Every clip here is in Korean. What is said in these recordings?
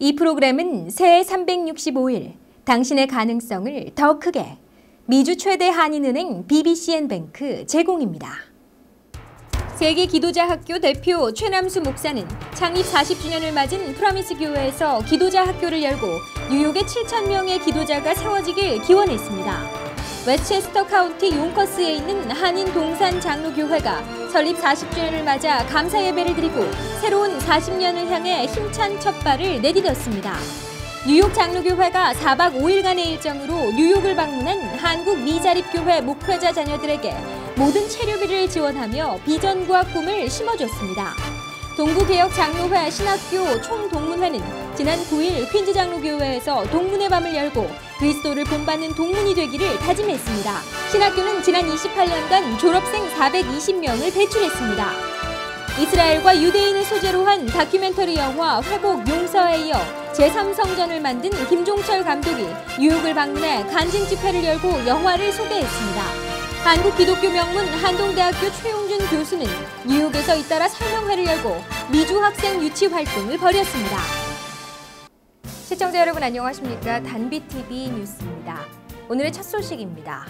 이 프로그램은 새해 365일 당신의 가능성을 더 크게 미주 최대 한인은행 BBCN뱅크 제공입니다. 세계 기도자 학교 대표 최남수 목사는 창립 40주년을 맞은 프라미스 교회에서 기도자 학교를 열고 뉴욕에 7,000명의 기도자가 세워지길 기원했습니다. 웨스체스터 카운티 용커스에 있는 한인 동산 장로교회가 설립 40주년을 맞아 감사 예배를 드리고 새로운 40년을 향해 힘찬 첫발을 내디뎠습니다. 뉴욕 장로교회가 4박 5일간의 일정으로 뉴욕을 방문한 한국 미자립교회 목회자 자녀들에게 모든 체류비를 지원하며 비전과 꿈을 심어줬습니다. 동부개혁 장로회 신학교 총동문회는 지난 9일 퀸즈 장로교회에서 동문회 밤을 열고 그리스도를 본받는 동문이 되기를 다짐했습니다. 신학교는 지난 28년간 졸업생 420명을 배출했습니다. 이스라엘과 유대인을 소재로 한 다큐멘터리 영화 회복 용서에 이어 제3성전을 만든 김종철 감독이 뉴욕을 방문해 간증 집회를 열고 영화를 소개했습니다. 한국 기독교 명문 한동대학교 최용준 교수는 뉴욕에서 잇따라 설명회를 열고 미주 학생 유치 활동을 벌였습니다. 시청자 여러분 안녕하십니까? 단비TV 뉴스입니다. 오늘의 첫 소식입니다.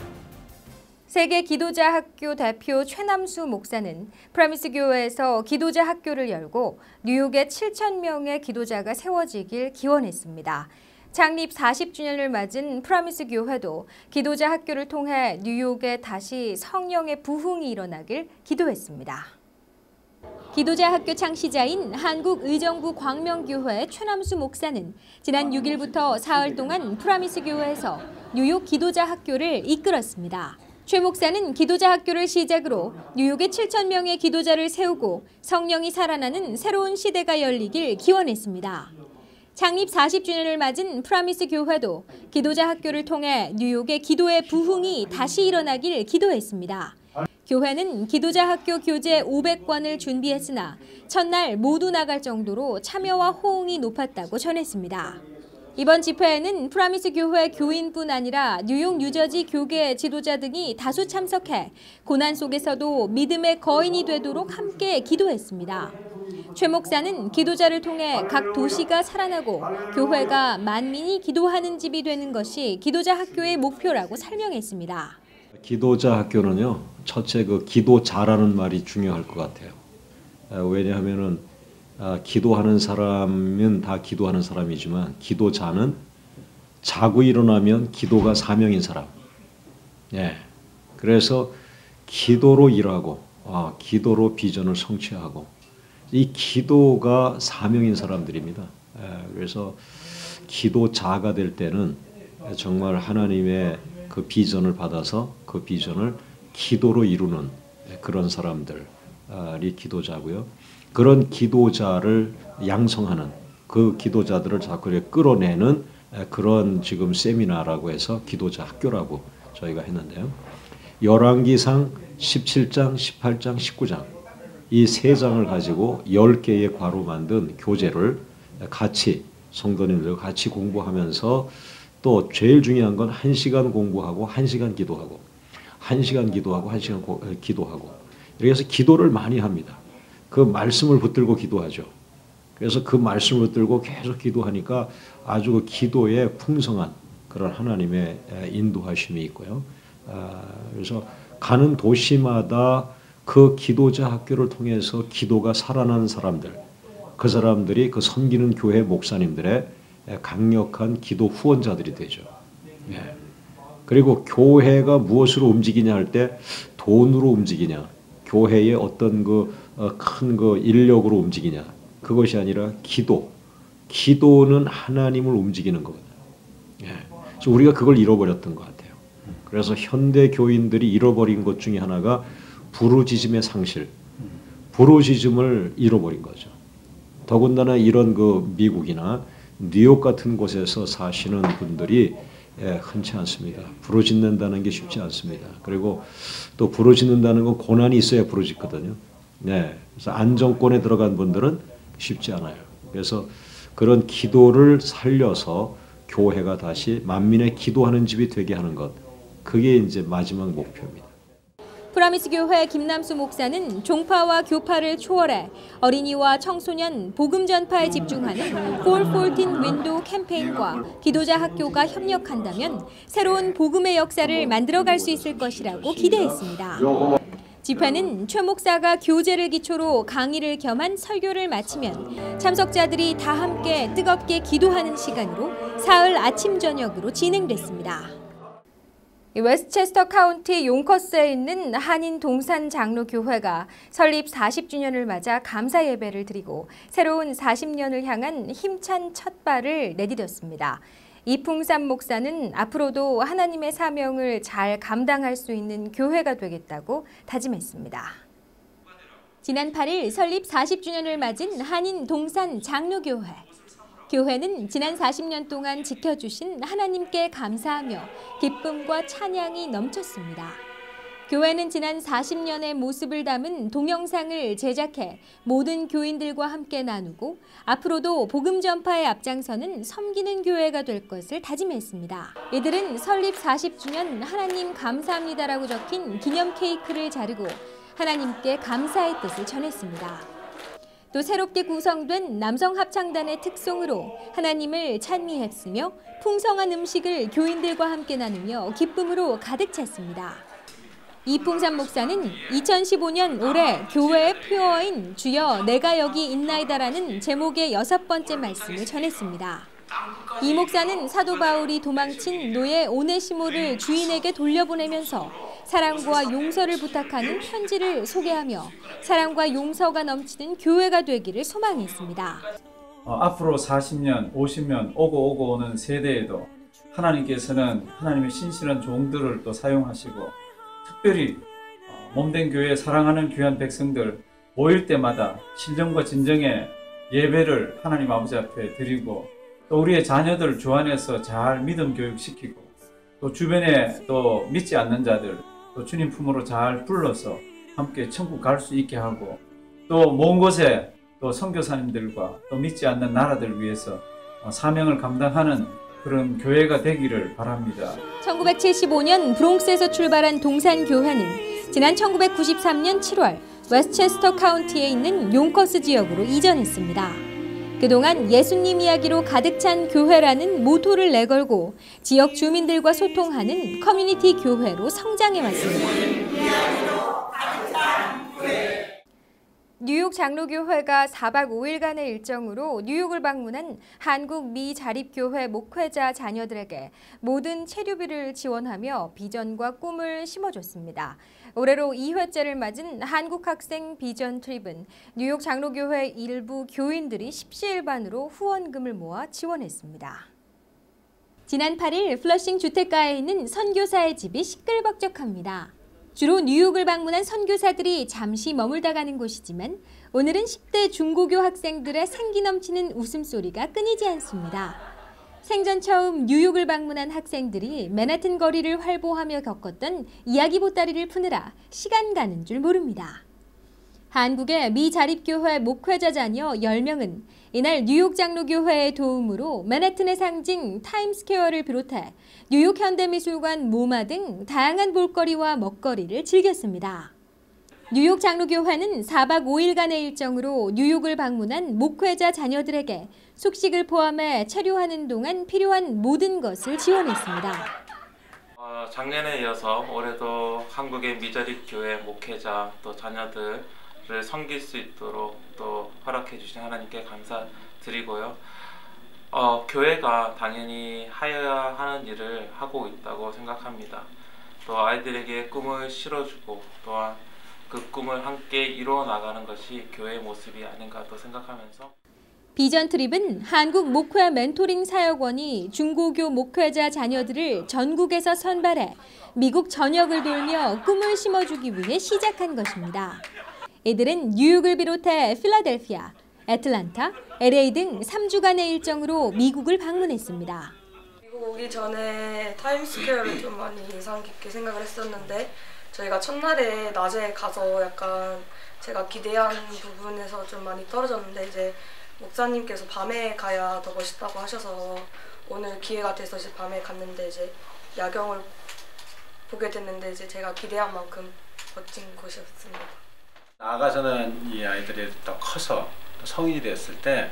세계 기도자 학교 대표 최남수 목사는 프라미스 교회에서 기도자 학교를 열고 뉴욕에 7,000명의 기도자가 세워지길 기원했습니다. 창립 40주년을 맞은 프라미스 교회도 기도자 학교를 통해 뉴욕에 다시 성령의 부흥이 일어나길 기도했습니다. 기도자 학교 창시자인 한국의정부 광명교회 최남수 목사는 지난 6일부터 사흘 동안 프라미스 교회에서 뉴욕 기도자 학교를 이끌었습니다. 최 목사는 기도자 학교를 시작으로 뉴욕에 7,000명의 기도자를 세우고 성령이 살아나는 새로운 시대가 열리길 기원했습니다. 창립 40주년을 맞은 프라미스 교회도 기도자 학교를 통해 뉴욕의 기도의 부흥이 다시 일어나길 기도했습니다. 교회는 기도자 학교 교재 500권을 준비했으나 첫날 모두 나갈 정도로 참여와 호응이 높았다고 전했습니다. 이번 집회에는 프라미스 교회 교인뿐 아니라 뉴욕 뉴저지 교계 지도자 등이 다수 참석해 고난 속에서도 믿음의 거인이 되도록 함께 기도했습니다. 최 목사는 기도자를 통해 각 도시가 살아나고 교회가 만민이 기도하는 집이 되는 것이 기도자 학교의 목표라고 설명했습니다. 기도자 학교는요, 첫째 그 기도자라는 말이 중요할 것 같아요. 왜냐하면은 기도하는 사람은 다 기도하는 사람이지만 기도자는 자고 일어나면 기도가 사명인 사람. 예. 그래서 기도로 일하고 기도로 비전을 성취하고 이 기도가 사명인 사람들입니다. 그래서 기도자가 될 때는 정말 하나님의 그 비전을 받아서 그 비전을 기도로 이루는 그런 사람들이 기도자고요. 그런 기도자를 양성하는 그 기도자들을 자꾸 끌어내는 그런 지금 세미나라고 해서 기도자 학교라고 저희가 했는데요. 열왕기상 17장, 18장, 19장 이 세 장을 가지고 10개의 과로 만든 교재를 같이 성도님들과 같이 공부하면서 또 제일 중요한 건 1시간 공부하고 1시간 기도하고 1시간 기도하고 1시간 기도하고 이렇게 해서 기도를 많이 합니다. 그 말씀을 붙들고 기도하죠. 그래서 그 말씀을 붙들고 계속 기도하니까 아주 그 기도에 풍성한 그런 하나님의 인도하심이 있고요. 그래서 가는 도시마다 그 기도자 학교를 통해서 기도가 살아난 사람들, 그 사람들이 그 섬기는 교회 목사님들의 강력한 기도 후원자들이 되죠. 예. 그리고 교회가 무엇으로 움직이냐 할 때 돈으로 움직이냐, 교회의 어떤 큰 인력으로 움직이냐, 그것이 아니라 기도는 하나님을 움직이는 거거든요. 예. 그래서 우리가 그걸 잃어버렸던 것 같아요. 그래서 현대 교인들이 잃어버린 것 중에 하나가 부르짖음의 상실, 부르짖음을 잃어버린 거죠. 더군다나 이런 미국이나 뉴욕 같은 곳에서 사시는 분들이 흔치 않습니다. 부르짖는다는 게 쉽지 않습니다. 그리고 또 부르짖는다는 건 고난이 있어야 부르짖거든요. 네, 그래서 안정권에 들어간 분들은 쉽지 않아요. 그래서 그런 기도를 살려서 교회가 다시 만민의 기도하는 집이 되게 하는 것, 그게 이제 마지막 목표입니다. 프라미스 교회 김남수 목사는 종파와 교파를 초월해 어린이와 청소년 복음 전파에 집중하는 414 윈도우 캠페인과 기도자 학교가 협력한다면 새로운 복음의 역사를 만들어갈 수 있을 것이라고 기대했습니다. 집회는 최 목사가 교제를 기초로 강의를 겸한 설교를 마치면 참석자들이 다 함께 뜨겁게 기도하는 시간으로 사흘 아침 저녁으로 진행됐습니다. 웨스체스터 카운티 용커스에 있는 한인 동산 장로교회가 설립 40주년을 맞아 감사 예배를 드리고 새로운 40년을 향한 힘찬 첫발을 내디뎠습니다. 이풍삼 목사는 앞으로도 하나님의 사명을 잘 감당할 수 있는 교회가 되겠다고 다짐했습니다. 지난 8일 설립 40주년을 맞은 한인 동산 장로교회. 교회는 지난 40년 동안 지켜주신 하나님께 감사하며 기쁨과 찬양이 넘쳤습니다. 교회는 지난 40년의 모습을 담은 동영상을 제작해 모든 교인들과 함께 나누고 앞으로도 복음 전파에 앞장서는 섬기는 교회가 될 것을 다짐했습니다. 이들은 설립 40주년 하나님 감사합니다라고 적힌 기념 케이크를 자르고 하나님께 감사의 뜻을 전했습니다. 또 새롭게 구성된 남성 합창단의 특송으로 하나님을 찬미했으며 풍성한 음식을 교인들과 함께 나누며 기쁨으로 가득 찼습니다. 이풍삼 목사는 2015년 올해 교회의 표어인 주여 내가 여기 있나이다라는 제목의 6번째 말씀을 전했습니다. 이 목사는 사도 바울이 도망친 노예 오네시모를 주인에게 돌려보내면서 사랑과 용서를 부탁하는 편지를 소개하며 사랑과 용서가 넘치는 교회가 되기를 소망했습니다. 앞으로 40년, 50년 오고 오는 세대에도 하나님께서는 하나님의 신실한 종들을 또 사용하시고 특별히 몸된 교회에 사랑하는 귀한 백성들 모일 때마다 신정과 진정의 예배를 하나님 아버지 앞에 드리고 또 우리의 자녀들 주 안에서 잘 믿음 교육시키고 또 주변에 또 믿지 않는 자들 또 주님 품으로 잘 불러서 함께 천국 갈 수 있게 하고 또 먼 곳에 또 선교사님들과 또 믿지 않는 나라들을 위해서 사명을 감당하는 그런 교회가 되기를 바랍니다. 1975년 브롱스에서 출발한 동산교회는 지난 1993년 7월 웨스체스터 카운티에 있는 용커스 지역으로 이전했습니다. 그동안 예수님 이야기로 가득 찬 교회라는 모토를 내걸고 지역 주민들과 소통하는 커뮤니티 교회로 성장해왔습니다. 뉴욕 장로교회가 4박 5일간의 일정으로 뉴욕을 방문한 한국 미 자립교회 목회자 자녀들에게 모든 체류비를 지원하며 비전과 꿈을 심어줬습니다. 올해로 2회째를 맞은 한국 학생 비전 트립은 뉴욕 장로교회 일부 교인들이 십시일반으로 후원금을 모아 지원했습니다. 지난 8일 플러싱 주택가에 있는 선교사의 집이 시끌벅적합니다. 주로 뉴욕을 방문한 선교사들이 잠시 머물다 가는 곳이지만 오늘은 10대 중고교 학생들의 생기 넘치는 웃음소리가 끊이지 않습니다. 생전 처음 뉴욕을 방문한 학생들이 맨하튼 거리를 활보하며 겪었던 이야기 보따리를 푸느라 시간 가는 줄 모릅니다. 한국의 미 자립교회 목회자 자녀 10명은 이날 뉴욕 장로교회의 도움으로 맨하튼의 상징 타임스퀘어를 비롯해 뉴욕 현대미술관 모마 등 다양한 볼거리와 먹거리를 즐겼습니다. 뉴욕 장로교회는 4박 5일간의 일정으로 뉴욕을 방문한 목회자 자녀들에게 숙식을 포함해 체류하는 동안 필요한 모든 것을 지원했습니다. 작년에 이어서 올해도 한국의 미자립교회 목회자 또 자녀들을 섬길 수 있도록 또 허락해 주신 하나님께 감사드리고요. 교회가 당연히 하여야 하는 일을 하고 있다고 생각합니다. 또 아이들에게 꿈을 실어주고 또한 그 꿈을 함께 이루어 나가는 것이 교회의 모습이 아닌가 또 생각하면서 비전 트립은 한국 목회 멘토링 사역원이 중고교 목회자 자녀들을 전국에서 선발해 미국 전역을 돌며 꿈을 심어주기 위해 시작한 것입니다. 이들은 뉴욕을 비롯해 필라델피아, 애틀란타, LA 등 3주간의 일정으로 미국을 방문했습니다. 미국 오기 전에 타임스퀘어를 좀 많이 인상 깊게 생각을 했었는데 저희가 첫날에 낮에 가서 약간 제가 기대한 부분에서 좀 많이 떨어졌는데 이제 목사님께서 밤에 가야 더 멋있다고 하셔서 오늘 기회가 돼서 이제 밤에 갔는데 이제 야경을 보게 됐는데 이제 제가 기대한 만큼 멋진 곳이었습니다. 나아가서는 이 아이들이 더 커서 또 성인이 됐을 때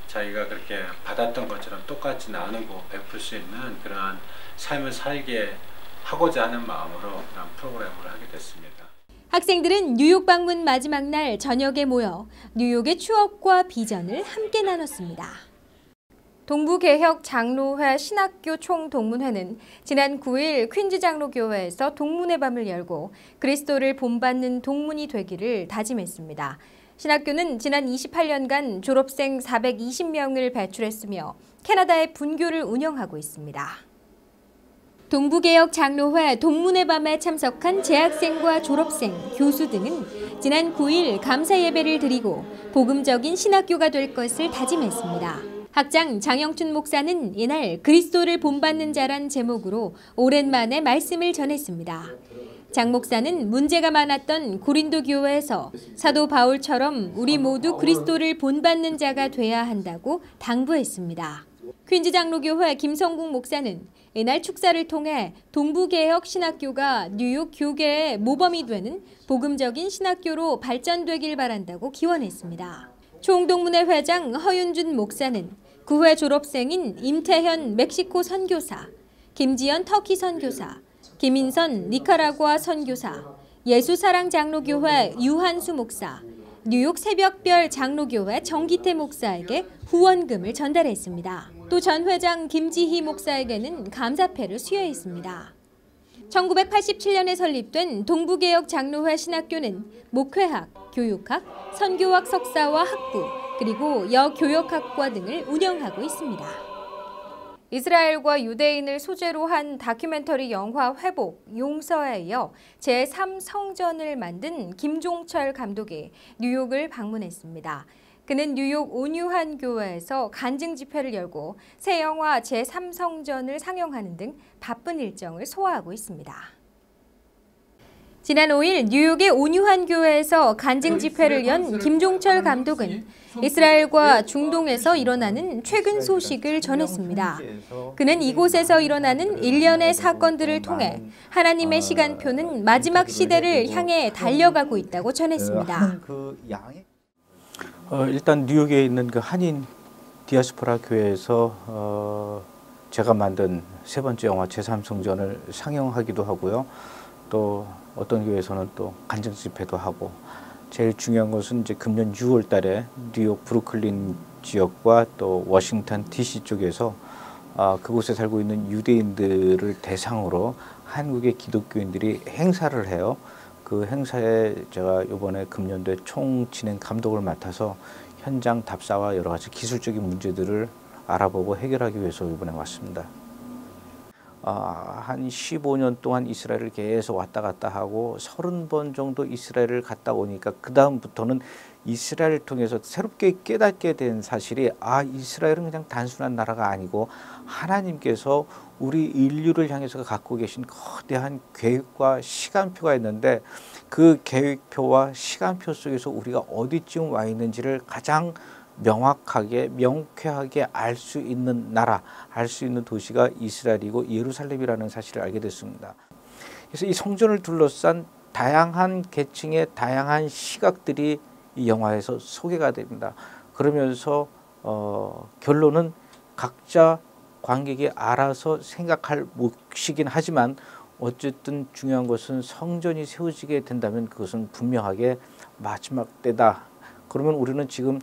자기가 그렇게 받았던 것처럼 똑같이 나누고 베풀 수 있는 그러한 삶을 살게 하고자 하는 마음으로 그런 프로그램을 하게 됐습니다. 학생들은 뉴욕 방문 마지막 날 저녁에 모여 뉴욕의 추억과 비전을 함께 나눴습니다. 동부개혁 장로회 신학교 총동문회는 지난 9일 퀸즈 장로교회에서 동문회 밤을 열고 그리스도를 본받는 동문이 되기를 다짐했습니다. 신학교는 지난 28년간 졸업생 420명을 배출했으며 캐나다의 분교를 운영하고 있습니다. 동부개혁 장로회 동문회 밤에 참석한 재학생과 졸업생, 교수 등은 지난 9일 감사 예배를 드리고 복음적인 신학교가 될 것을 다짐했습니다. 학장 장영춘 목사는 이날 그리스도를 본받는 자란 제목으로 오랜만에 말씀을 전했습니다. 장 목사는 문제가 많았던 고린도 교회에서 사도 바울처럼 우리 모두 그리스도를 본받는 자가 돼야 한다고 당부했습니다. 퀸즈 장로교회 김성국 목사는 이날 축사를 통해 동부개혁 신학교가 뉴욕 교계의 모범이 되는 복음적인 신학교로 발전되길 바란다고 기원했습니다. 총동문회 회장 허윤준 목사는 구회 졸업생인 임태현 멕시코 선교사, 김지연 터키 선교사, 김인선 니카라구아 선교사, 예수사랑 장로교회 유한수 목사, 뉴욕 새벽별 장로교회 정기태 목사에게 후원금을 전달했습니다. 또 전 회장 김지희 목사에게는 감사패를 수여했습니다. 1987년에 설립된 동부개혁 장로회 신학교는 목회학, 교육학, 선교학 석사와 학부, 그리고 여교역학과 등을 운영하고 있습니다. 이스라엘과 유대인을 소재로 한 다큐멘터리 영화 회복, 용서에 이어 제3성전을 만든 김종철 감독이 뉴욕을 방문했습니다. 그는 뉴욕 온유한 교회에서 간증 집회를 열고 새 영화 제3성전을 상영하는 등 바쁜 일정을 소화하고 있습니다. 지난 5일 뉴욕의 온유한 교회에서 간증 집회를 연 김종철 감독은 이스라엘과 중동에서 일어나는 최근 소식을 전했습니다. 그는 이곳에서 일어나는 일련의 사건들을 통해 하나님의 시간표는 마지막 시대를 향해 달려가고 있다고 전했습니다. 일단 뉴욕에 있는 그 한인 디아스포라 교회에서 제가 만든 세 번째 영화 제3성전을 상영하기도 하고요. 또 어떤 교회에서는 또 간증 집회도 하고, 제일 중요한 것은 이제 금년 6월 달에 뉴욕 브루클린 지역과 또 워싱턴 DC 쪽에서 그곳에 살고 있는 유대인들을 대상으로 한국의 기독교인들이 행사를 해요. 그 행사에 제가 이번에 금년도에 총 진행 감독을 맡아서 현장 답사와 여러 가지 기술적인 문제들을 알아보고 해결하기 위해서 이번에 왔습니다. 한 15년 동안 이스라엘을 계속 왔다 갔다 하고 30번 정도 이스라엘을 갔다 오니까 그 다음부터는 이스라엘을 통해서 새롭게 깨닫게 된 사실이 이스라엘은 그냥 단순한 나라가 아니고 하나님께서 우리 인류를 향해서 갖고 계신 거대한 계획과 시간표가 있는데, 그 계획표와 시간표 속에서 우리가 어디쯤 와 있는지를 가장 명확하게 명쾌하게 알 수 있는 나라, 알 수 있는 도시가 이스라엘이고 예루살렘이라는 사실을 알게 됐습니다. 그래서 이 성전을 둘러싼 다양한 계층의 다양한 시각들이 이 영화에서 소개가 됩니다. 그러면서 결론은 각자 관객이 알아서 생각할 몫이긴 하지만 어쨌든 중요한 것은 성전이 세워지게 된다면 그것은 분명하게 마지막 때다. 그러면 우리는 지금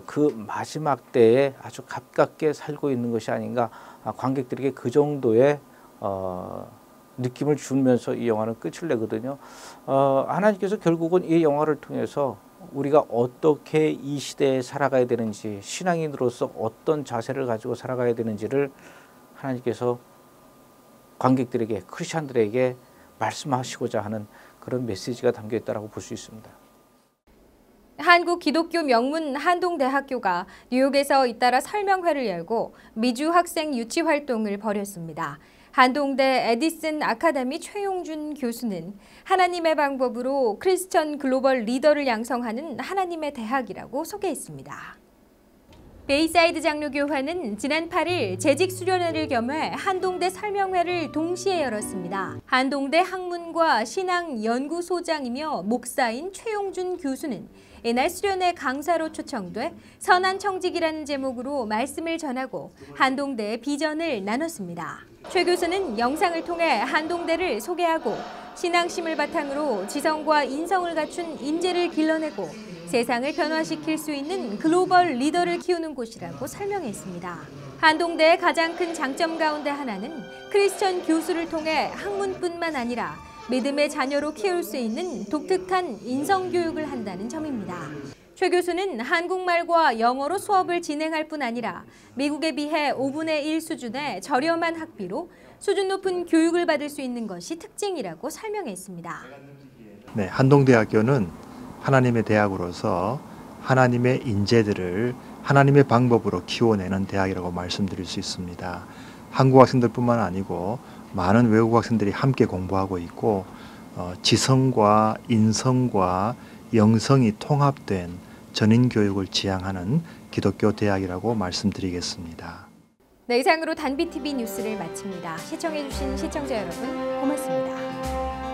그 마지막 때에 아주 가깝게 살고 있는 것이 아닌가, 관객들에게 그 정도의 느낌을 주면서 이 영화는 끝을 내거든요. 하나님께서 결국은 이 영화를 통해서 우리가 어떻게 이 시대에 살아가야 되는지, 신앙인으로서 어떤 자세를 가지고 살아가야 되는지를 하나님께서 관객들에게, 크리스찬들에게 말씀하시고자 하는 그런 메시지가 담겨 있다고 볼 수 있습니다. 한국 기독교 명문 한동대학교가 뉴욕에서 잇따라 설명회를 열고 미주 학생 유치 활동을 벌였습니다. 한동대 에디슨 아카데미 최용준 교수는 하나님의 방법으로 크리스천 글로벌 리더를 양성하는 하나님의 대학이라고 소개했습니다. 베이사이드 장로교회는 지난 8일 재직 수련회를 겸해 한동대 설명회를 동시에 열었습니다. 한동대 학문과 신앙연구소장이며 목사인 최용준 교수는 이날 수련회 강사로 초청돼 선한 청직이라는 제목으로 말씀을 전하고 한동대의 비전을 나눴습니다. 최 교수는 영상을 통해 한동대를 소개하고 신앙심을 바탕으로 지성과 인성을 갖춘 인재를 길러내고 세상을 변화시킬 수 있는 글로벌 리더를 키우는 곳이라고 설명했습니다. 한동대의 가장 큰 장점 가운데 하나는 크리스천 교수를 통해 학문뿐만 아니라 믿음의 자녀로 키울 수 있는 독특한 인성교육을 한다는 점입니다. 최 교수는 한국말과 영어로 수업을 진행할 뿐 아니라 미국에 비해 5분의 1 수준의 저렴한 학비로 수준 높은 교육을 받을 수 있는 것이 특징이라고 설명했습니다. 네, 한동대학교는 하나님의 대학으로서 하나님의 인재들을 하나님의 방법으로 키워내는 대학이라고 말씀드릴 수 있습니다. 한국 학생들뿐만 아니고 많은 외국 학생들이 함께 공부하고 있고 지성과 인성과 영성이 통합된 전인교육을 지향하는 기독교 대학이라고 말씀드리겠습니다. 네, 이상으로 단비TV 뉴스를 마칩니다. 시청해주신 시청자 여러분 고맙습니다.